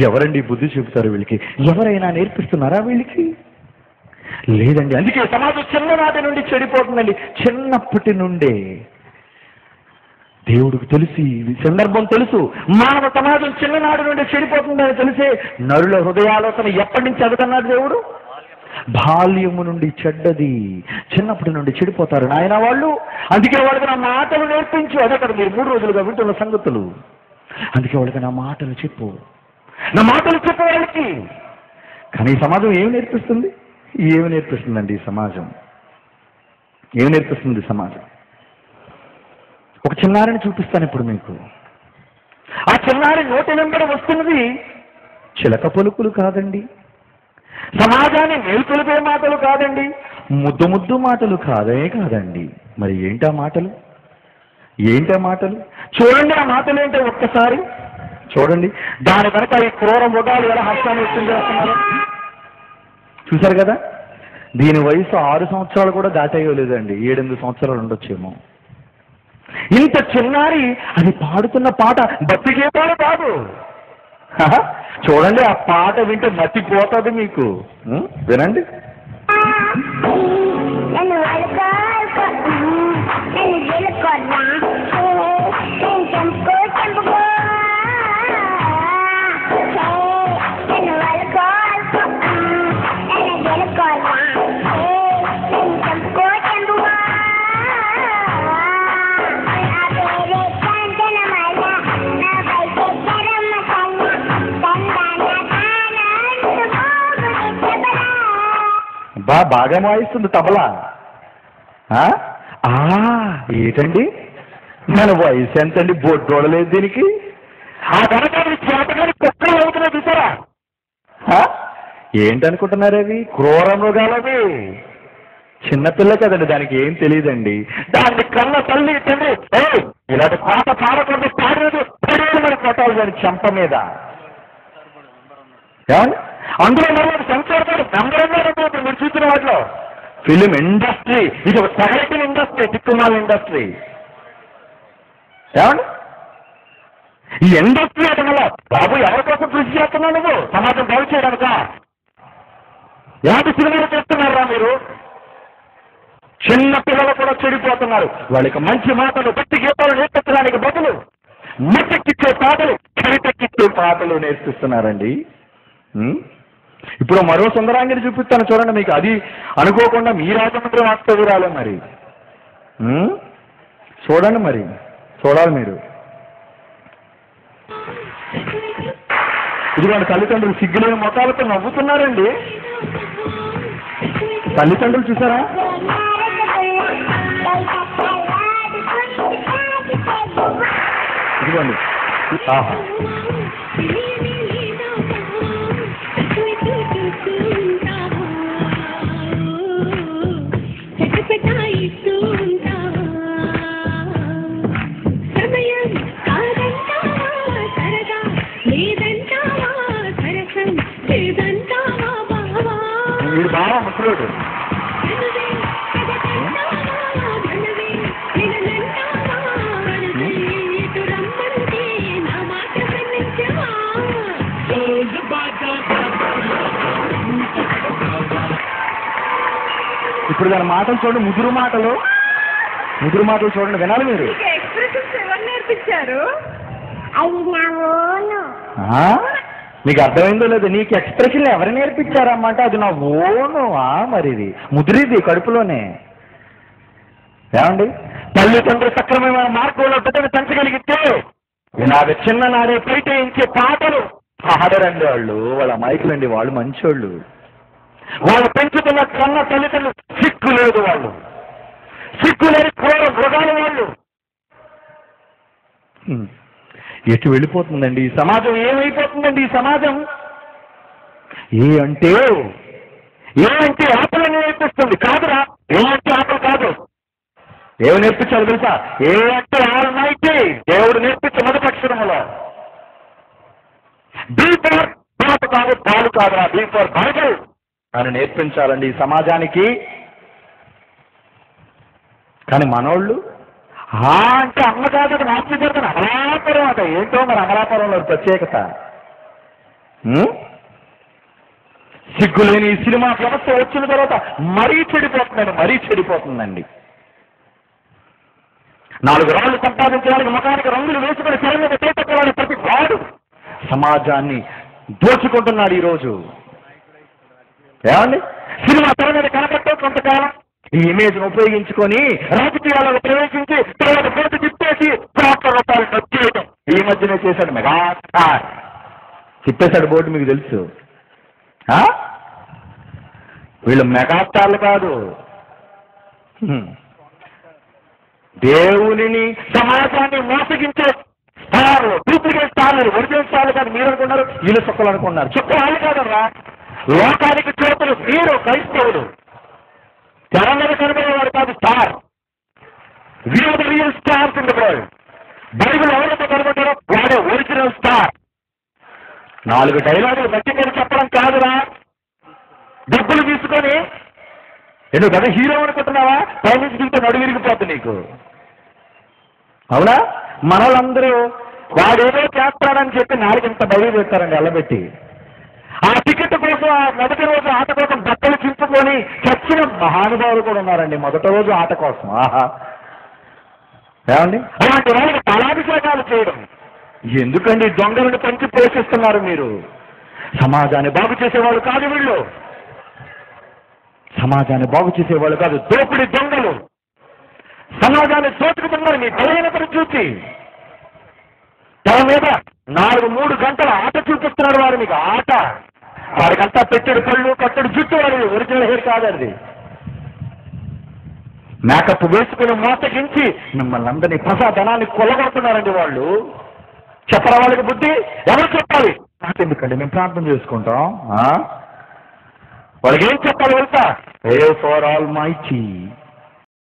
ఎవరండి బుద్ధి చెబుతారు వీళ్ళకి? ఎవరైనా నేర్పిస్తున్నారా వీళ్ళకి? లేదండి. అందుకే సమాజం చిన్ననాటి నుండి చెడిపోతుందండి. చిన్నప్పటి నుండే దేవుడికి తెలిసి సందర్భం తెలుసు, మానవ సమాజం చిన్ననాటి నుండి చెడిపోతుందని తెలిసే నరుల హృదయాలోచన ఎప్పటి నుంచి అడుగుతున్నాడు దేవుడు? బాల్యము నుండి చెడ్డది, చిన్నప్పటి నుండి చెడిపోతారు నాయన వాళ్ళు. అందుకే వాళ్ళకి నా మాటలు నేర్పించు. అదే కదా మీరు 3 రోజులుగా వింటున్న సంగతులు. అందుకే వాళ్ళకి నా మాటలు చెప్పు, నా మాటలు చెప్పు వాళ్ళకి. కానీ ఈ సమాజం ఏమి నేర్పిస్తుంది? ఏమి నేర్పిస్తుందండి ఈ సమాజం? ఏమి నేర్పిస్తుంది సమాజం? ఒక చిన్నారిని చూపిస్తాను ఇప్పుడు మీకు. ఆ చిన్నారి నోటి వెంబడి వస్తున్నది చిలక పలుకులు కాదండి, సమాజాన్ని మేల్కొలిపే మాటలు కాదండి, ముద్దు ముద్దు మాటలు కాదండి. మరి ఏంటా మాటలు? ఏంటా మాటలు? చూడండి ఆ మాటలు ఏంటో ఒక్కసారి చూడండి. దాని కనుక ఈ క్రూర మృగాలు ఎలా హస్తాన్ని వ్యక్తం చేస్తున్నారు చూశారు కదా. దీని వయసు 6 సంవత్సరాలు కూడా దాటేయలేదండి. 7-8 సంవత్సరాలు ఉండొచ్చేమో. ఇంత చిన్నారి అది పాడుతున్న పాట భక్తి గీతాలు కాదు. చూడండి, ఆ పాట వింటే మర్చిపోతుంది మీకు. వినండి. బాగా వాయిస్తుంది తబలా. ఏంటండి మన వయసు ఎంతండి? బొడ్డోడలేదు దీనికి. ఆ వెనకాల చేతగాని కుక్కలు అవుతున్నాయి చూసారా? ఏంటనుకుంటున్నారు అవి? క్రూర మృగాలవి. చిన్నపిల్ల కదండి, దానికి ఏం తెలియదండి. దాన్ని కన్న తల్లి తండ్రి ఇలాంటి పాట పాడకుండా పాడలేదు మరి కొట్టాలి దాని చెంప మీద. అందులో మరి సెన్సార్ అందరూ మీరు చూసిన వాటిలో ఫిలిం ఇండస్ట్రీ ఇది ఒక సగటిన ఇండస్ట్రీ, తిక్కుమాల ఇండస్ట్రీ. ఏమండి ఈ ఇండస్ట్రీ అంటే వల్ల బాబు ఎవరి కోసం కృషి చేస్తున్నావు నువ్వు? సమాజం బాగు చేయడానిక? ఎలాంటి సినిమాలు చేస్తున్నారా మీరు? చిన్న పిల్లలు కూడా చెడిపోతున్నారు. వాళ్ళకి మంచి మాటలు గట్టి గీతాలు నేర్పించడానికి బదులు మట్టెక్కిచ్చే పాటలు, కవితెక్కిచ్చే పాటలు నేర్పిస్తున్నారండి. ఇప్పుడు మరో సుందరాంగిని చూపిస్తాను చూడండి మీకు. అది అనుకోకుండా మీ రాజమండ్రి వాస్తవ్యురాలే మరి. చూడండి, మరి చూడాలి మీరు. ఇదిగోండి, తల్లిదండ్రులు సిగ్గులేని మొఖాలతో నవ్వుతున్నారండి. తల్లిదండ్రులు చూసారా? ఇదిగోండి. ఆహా, వీడు బాగా ముసలోడు. ఇప్పుడు దాని మాటలు చూడండి, ముదురు మాటలు చూడండి, వినాలి మీరు. మీకు అర్థమైందో లేదు? నీకు ఎక్స్ప్రెషన్ ఎవరు నేర్పించారమ్మంట? అది నా ఓను. మరి ఇది ముదిరిది కడుపులోనే. ఏమండి, తల్లిదండ్రులు సక్రమమైన మార్గంలో బిడ్డను పెంచగలిగితే ఇలాగ చిన్ననాడే ప్రీతించే పాటలు ఆడరండి. వాళ్ళ అమాయకులండి, వాళ్ళు మంచోళ్ళు. వాళ్ళు పెంచుతున్న కన్న తల్లిదండ్రులు సిగ్గు లేదు, వాళ్ళు సిగ్గు లేని క్రూర మృగాలు వాళ్ళు. ఎటు వెళ్ళిపోతుందండి ఈ సమాజం? ఏమైపోతుందండి ఈ సమాజం? ఏ అంటే ఆటలు నేర్పిస్తుంది కాదురా. ఏమంటే ఆటలు కాదు. ఏమి నేర్పించాలి తెలుసా? ఏ అంటే ఆల్మైటీ దేవుడు నేర్పించే మొదటి అక్షరములో బీ ఫర్ పాట కాదు, పాలు కాదురా, బీ ఫర్ బైబిల్ అని నేర్పించాలండి ఈ సమాజానికి. కానీ మనోళ్ళు అంటే అమ్మ కాదు, ఆత్మీయత అమలాపురం అట. ఏంటో మరి అమలాపురంలో ప్రత్యేకత. సిగ్గులేని ఈ సినిమా వ్యవస్థ వచ్చిన తర్వాత మరీ చెడిపోతుందండి. 4 రాళ్ళు సంపాదించడానికి ముఖానికి రంగులు వేసుకుని తెర మీద చేపట్టాలని ప్రతి వాడు సమాజాన్ని దోచుకుంటున్నాడు ఈరోజు. ఏమండి, సినిమా తెర మీద కనబట్టే కొంతకాలం ఈ ఇమేజ్ను ఉపయోగించుకొని రాజకీయాలలో ప్రవేశించి తర్వాత బోర్డు తిప్పేసి ₹1,00,000 ఖర్చు చేయడం ఈ మధ్యనే చేశాడు మెగాస్టార్. తిప్పేశాడు బోర్డు, మీకు తెలుసు. వీళ్ళు మెగాస్టార్లు కాదు, దేవునిని సమాజాన్ని మోసగించే స్టార్లు, డూప్లికేట్ స్టార్లు, ఒరిజినల్ స్టార్లు కాదు. మీరు అనుకున్నారు వీళ్ళు చుక్కలు అనుకున్నారు. చుక్క వాళ్ళు కాదరా, లోకానికి చేతులు మీరు క్రైస్తవులు. తెర మీద కనబడేవాడు కాదు star. We are the real stars in the world. Bible ఎవరైతే కనబడ్డారో వాడే ఒరిజినల్ స్టార్. 4 డైలాగులు బట్టి చెప్పడం కాదురా, డబ్బులు తీసుకొని ఎందుకు కదా హీరో అనుకుంటున్నావా? పైనుంచి దిగితే నడుగు విరిగిపోతుంది నీకు. అవునా? మనలందరూ వాడేదో చేస్తాడని చెప్పి 4 బయలు చేస్తారండి ఎల్లబెట్టి. ఆ టికెట్ కోసం, ఆ మొదటి రోజు ఆట కోసం బట్టలు చింపుకొని చచ్చిన మహానుభావులు కూడా ఉన్నారండి మొదటి రోజు ఆట కోసం. ఆహా, ఏమండి, అలాంటి వాళ్ళకి తలాభిషేకాలు చేయడం ఎందుకండి? దొంగలను పంచి పోషిస్తున్నారు మీరు. సమాజాన్ని బాగు చేసేవాళ్ళు కాదు వీళ్ళు, సమాజాన్ని బాగు చేసేవాళ్ళు కాదు, దోపిడి దొంగలు. సమాజాన్ని దోచుకుతున్నారు మీ బలహీనతను చూసి. తన మీద 3 గంటల ఆట చూపిస్తున్నారు వారు మీకు. ఆట వారికంతా పెట్టెడు పళ్ళు, కట్టెడు జుట్టు, వారి ఒరిజినల్ హెయిర్ కాదండి. మేకప్ వేసుకుని మోసగించి మిమ్మల్ని అందరినీ ప్రసాదనాన్ని కొల్లగొడుతున్నారండి వాళ్ళు. చెప్పరా వాళ్ళకి బుద్ధి? ఎవరు చెప్పాలి? నాకెందుకండి, మేము ప్రార్థన చేసుకుంటాం. వాళ్ళకి ఏం చెప్పాలి తెలుసా? A for all mighty